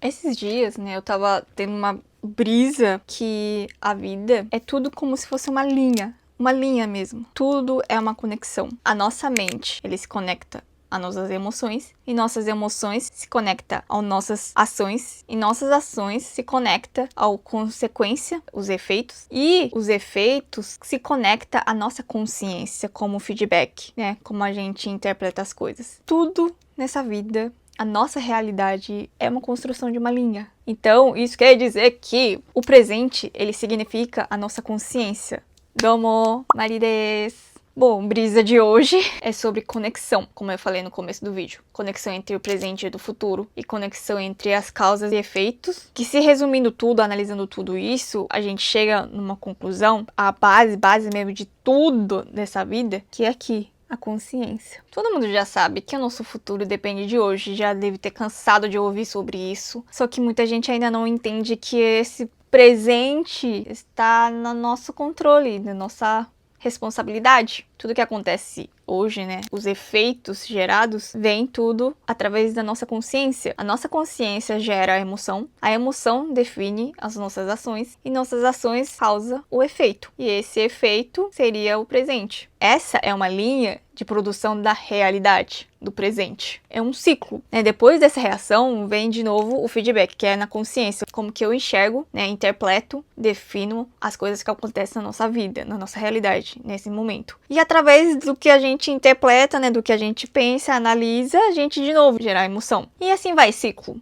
Esses dias, né, eu tava tendo uma brisa que a vida é tudo como se fosse uma linha mesmo. Tudo é uma conexão. A nossa mente, ele se conecta às nossas emoções, e nossas emoções se conectam às nossas ações, e nossas ações se conectam à consequência, os efeitos, e os efeitos se conectam à nossa consciência como feedback, né? Como a gente interpreta as coisas. Tudo nessa vida, a nossa realidade é uma construção de uma linha. Então, isso quer dizer que o presente, ele significa a nossa consciência. Domo, Marides. Bom, brisa de hoje é sobre conexão, como eu falei no começo do vídeo. Conexão entre o presente e o futuro, e conexão entre as causas e efeitos. Que se resumindo tudo, analisando tudo isso, a gente chega numa conclusão, a base mesmo de tudo dessa vida, que é aqui. A consciência. Todo mundo já sabe que o nosso futuro depende de hoje, já deve ter cansado de ouvir sobre isso. Só que muita gente ainda não entende que esse presente está no nosso controle, na nossa responsabilidade. Tudo que acontece hoje, né, os efeitos gerados, vem tudo através da nossa consciência. A nossa consciência gera a emoção define as nossas ações, e nossas ações causam o efeito. E esse efeito seria o presente. Essa é uma linha de produção da realidade, do presente. É um ciclo, né? Depois dessa reação, vem de novo o feedback, que é na consciência. Como que eu enxergo, né, interpreto, defino as coisas que acontecem na nossa vida, na nossa realidade, nesse momento. E através do que a gente interpreta, né, do que a gente pensa, analisa, a gente de novo gera emoção. E assim vai, ciclo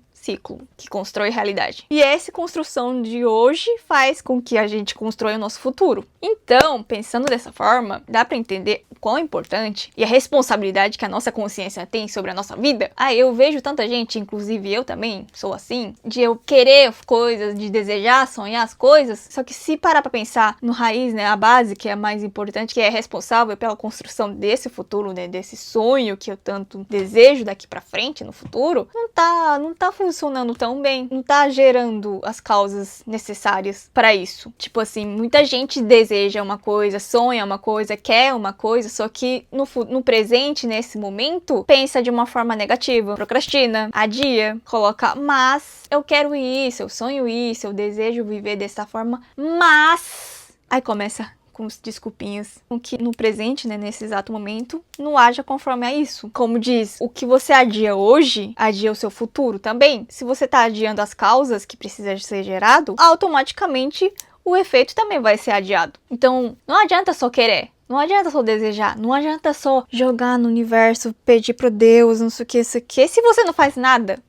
que constrói realidade. E essa construção de hoje faz com que a gente construa o nosso futuro. Então, pensando dessa forma, dá para entender o quão importante e a responsabilidade que a nossa consciência tem sobre a nossa vida. Eu vejo tanta gente, inclusive eu também sou assim, de eu querer coisas, de desejar, sonhar as coisas, só que se parar para pensar no raiz, né, a base que é a mais importante, que é responsável pela construção desse futuro, né, desse sonho que eu tanto desejo daqui para frente no futuro, não tá funcionando tão bem, não tá gerando as causas necessárias para isso. Tipo assim, muita gente deseja uma coisa, sonha uma coisa, quer uma coisa, só que no presente, nesse momento, pensa de uma forma negativa, procrastina, adia, coloca mas eu quero isso, eu sonho isso, eu desejo viver dessa forma, mas aí começa com os desculpinhas, com que no presente, né, nesse exato momento, não haja conforme a isso. Como diz, o que você adia hoje, adia o seu futuro também. Se você tá adiando as causas que precisa ser gerado, automaticamente o efeito também vai ser adiado. Então, não adianta só querer. Não adianta só desejar, não adianta só jogar no universo, pedir pro Deus, não sei o que, isso aqui. Se você não faz nada,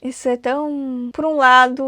isso é tão... Por um lado,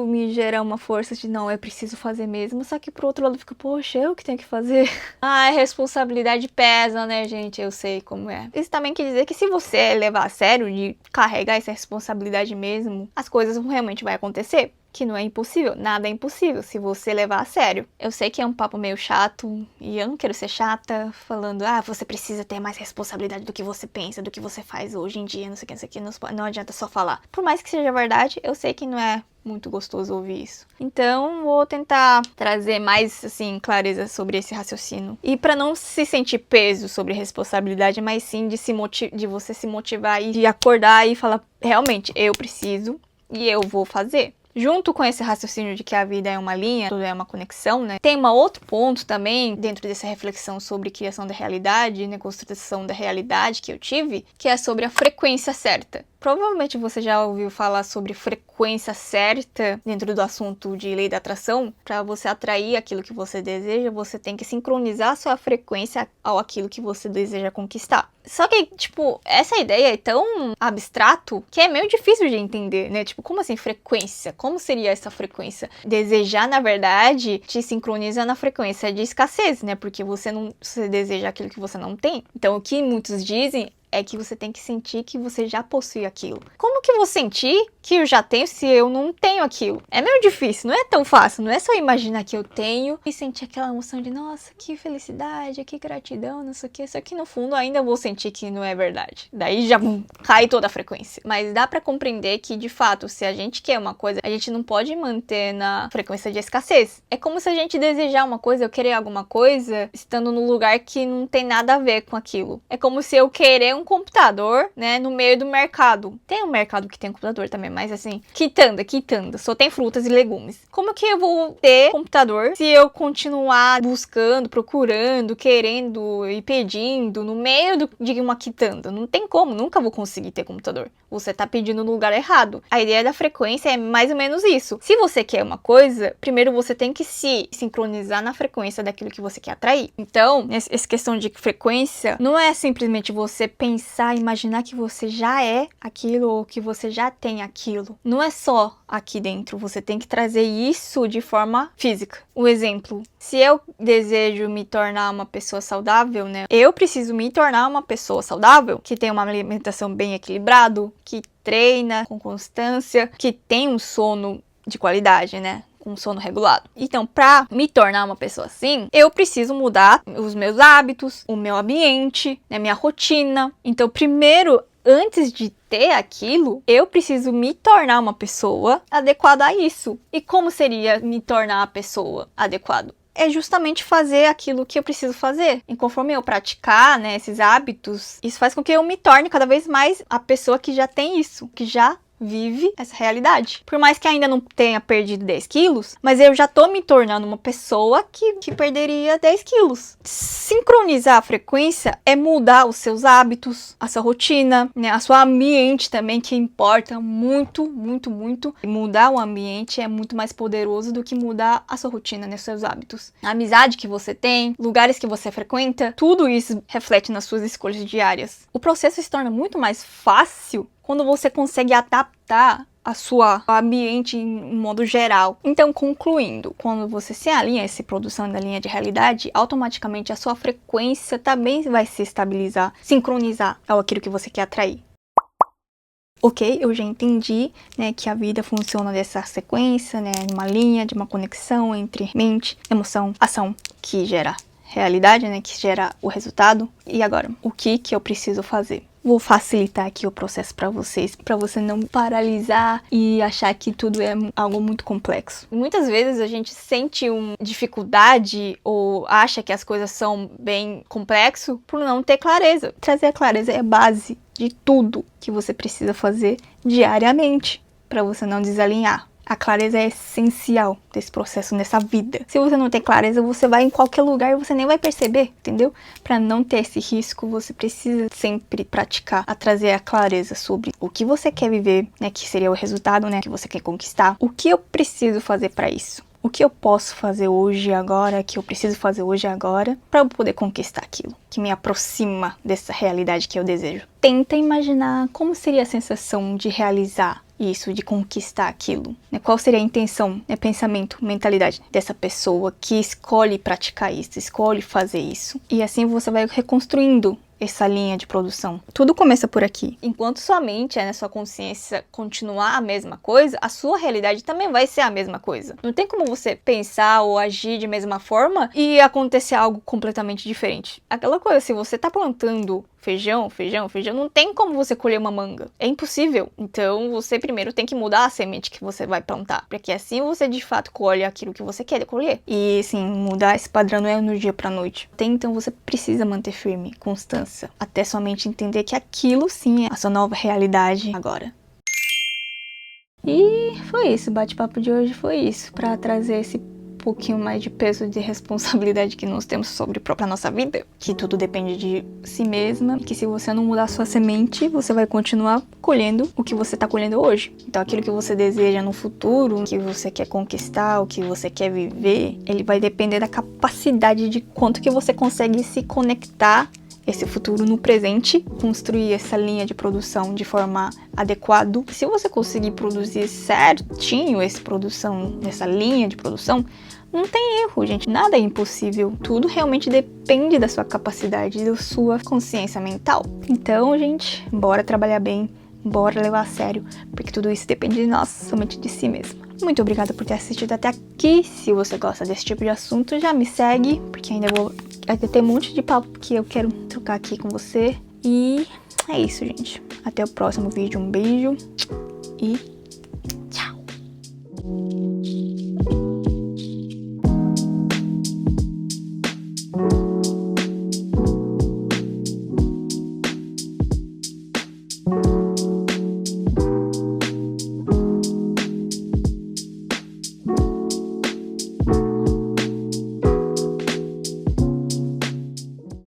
me gera uma força de não, é preciso fazer mesmo, só que por outro lado fica, poxa, eu que tenho que fazer. A responsabilidade pesa, né, gente? Eu sei como é. Isso também quer dizer que se você levar a sério de carregar essa responsabilidade mesmo, as coisas realmente vão acontecer. Que não é impossível, nada é impossível se você levar a sério. Eu sei que é um papo meio chato, e eu não quero ser chata, falando, você precisa ter mais responsabilidade do que você pensa, do que você faz hoje em dia, não sei o que, não adianta só falar. Por mais que seja verdade, eu sei que não é muito gostoso ouvir isso. Então, vou tentar trazer mais, assim, clareza sobre esse raciocínio. E para não se sentir peso sobre responsabilidade, mas sim de você se motivar e de acordar e falar, realmente, eu preciso e eu vou fazer. Junto com esse raciocínio de que a vida é uma linha, tudo é uma conexão, né? Tem um outro ponto também, dentro dessa reflexão sobre criação da realidade, né? Construção da realidade que eu tive, que é sobre a frequência certa. Provavelmente você já ouviu falar sobre frequência certa dentro do assunto de lei da atração. Para você atrair aquilo que você deseja, você tem que sincronizar sua frequência ao aquilo que você deseja conquistar. Só que, tipo, essa ideia é tão abstrato que é meio difícil de entender, né? Tipo, como assim frequência? Como seria essa frequência? Desejar, na verdade, te sincroniza na frequência de escassez, né? Porque você deseja aquilo que você não tem. Então, o que muitos dizem é que você tem que sentir que você já possui aquilo. Como que eu vou sentir que eu já tenho se eu não tenho aquilo? É meio difícil, não é tão fácil, não é só imaginar que eu tenho e sentir aquela emoção de nossa, que felicidade, que gratidão, não sei o que, só que no fundo ainda vou sentir que não é verdade. Daí já cai toda a frequência. Mas dá pra compreender que, de fato, se a gente quer uma coisa, a gente não pode manter na frequência de escassez. É como se a gente desejar uma coisa, eu querer alguma coisa, estando num lugar que não tem nada a ver com aquilo. É como se eu querer um computador, né, no meio do mercado. Tem um mercado que tem computador também, mas assim, quitanda, só tem frutas e legumes. Como que eu vou ter computador se eu continuar buscando, procurando, querendo e pedindo no meio de uma quitanda? Não tem como, nunca vou conseguir ter computador. Você tá pedindo no lugar errado. A ideia da frequência é mais ou menos isso. Se você quer uma coisa, primeiro você tem que se sincronizar na frequência daquilo que você quer atrair. Então, essa questão de frequência não é simplesmente você pensar, imaginar que você já é aquilo ou que você já tem aquilo. Não é só aqui dentro, você tem que trazer isso de forma física. Um exemplo, se eu desejo me tornar uma pessoa saudável, né? Eu preciso me tornar uma pessoa saudável, que tem uma alimentação bem equilibrada, que treina com constância, que tem um sono de qualidade, né? Um sono regulado. Então, para me tornar uma pessoa assim, eu preciso mudar os meus hábitos, o meu ambiente, né, minha rotina. Então, primeiro, antes de ter aquilo, eu preciso me tornar uma pessoa adequada a isso. E como seria me tornar a pessoa adequada? É justamente fazer aquilo que eu preciso fazer. E conforme eu praticar, né, esses hábitos, isso faz com que eu me torne cada vez mais a pessoa que já tem isso, que já vive essa realidade. Por mais que ainda não tenha perdido 10 quilos, mas eu já tô me tornando uma pessoa que perderia 10 quilos. Sincronizar a frequência é mudar os seus hábitos, a sua rotina, né? A sua ambiente também, que importa muito, muito, muito. E mudar o ambiente é muito mais poderoso do que mudar a sua rotina, né? Seus hábitos. A amizade que você tem, lugares que você frequenta, tudo isso reflete nas suas escolhas diárias. O processo se torna muito mais fácil quando você consegue adaptar a sua ambiente em modo geral. Então, concluindo, quando você se alinha a essa produção da linha de realidade, automaticamente a sua frequência também vai se estabilizar, sincronizar ao aquilo que você quer atrair. Ok, eu já entendi, né, que a vida funciona dessa sequência, né, numa linha de uma conexão entre mente, emoção, ação, que gera realidade, né, que gera o resultado. E agora, o que eu preciso fazer? Vou facilitar aqui o processo para vocês, para você não paralisar e achar que tudo é algo muito complexo. Muitas vezes a gente sente uma dificuldade ou acha que as coisas são bem complexas por não ter clareza. Trazer a clareza é a base de tudo que você precisa fazer diariamente para você não desalinhar. A clareza é essencial desse processo, nessa vida. Se você não tem clareza, você vai em qualquer lugar e você nem vai perceber, entendeu? Para não ter esse risco, você precisa sempre praticar a trazer a clareza sobre o que você quer viver, né? Que seria o resultado, né? Que você quer conquistar. O que eu preciso fazer para isso? O que eu posso fazer hoje e agora, que eu preciso fazer hoje e agora, para eu poder conquistar aquilo que me aproxima dessa realidade que eu desejo. Tenta imaginar como seria a sensação de realizar isso, de conquistar aquilo, né? Qual seria a intenção, né, pensamento, mentalidade dessa pessoa que escolhe praticar isso, escolhe fazer isso. E assim você vai reconstruindo essa linha de produção. Tudo começa por aqui. Enquanto sua mente, né, sua consciência continuar a mesma coisa, a sua realidade também vai ser a mesma coisa. Não tem como você pensar ou agir de mesma forma e acontecer algo completamente diferente. Aquela coisa, se você tá plantando feijão, não tem como você colher uma manga. É impossível. Então, você primeiro tem que mudar a semente que você vai plantar, para que assim você de fato colhe aquilo que você quer colher. E assim, mudar esse padrão não é no dia pra noite. Então, você precisa manter firme, constância, até somente entender que aquilo sim é a sua nova realidade agora. E foi isso, o bate-papo de hoje foi isso, para trazer esse pouquinho mais de peso de responsabilidade que nós temos sobre a própria nossa vida, que tudo depende de si mesma, que se você não mudar sua semente, você vai continuar colhendo o que você está colhendo hoje. Então aquilo que você deseja no futuro, o que você quer conquistar, o que você quer viver, ele vai depender da capacidade de quanto que você consegue se conectar esse futuro no presente, construir essa linha de produção de forma adequada. Se você conseguir produzir certinho essa produção, nessa linha de produção, não tem erro, gente. Nada é impossível. Tudo realmente depende da sua capacidade, da sua consciência mental. Então, gente, bora trabalhar bem, bora levar a sério, porque tudo isso depende de nós, somente de si mesmo. Muito obrigada por ter assistido até aqui. Se você gosta desse tipo de assunto, já me segue, porque ainda vai ter um monte de papo que eu quero trocar aqui com você. E é isso, gente. Até o próximo vídeo. Um beijo e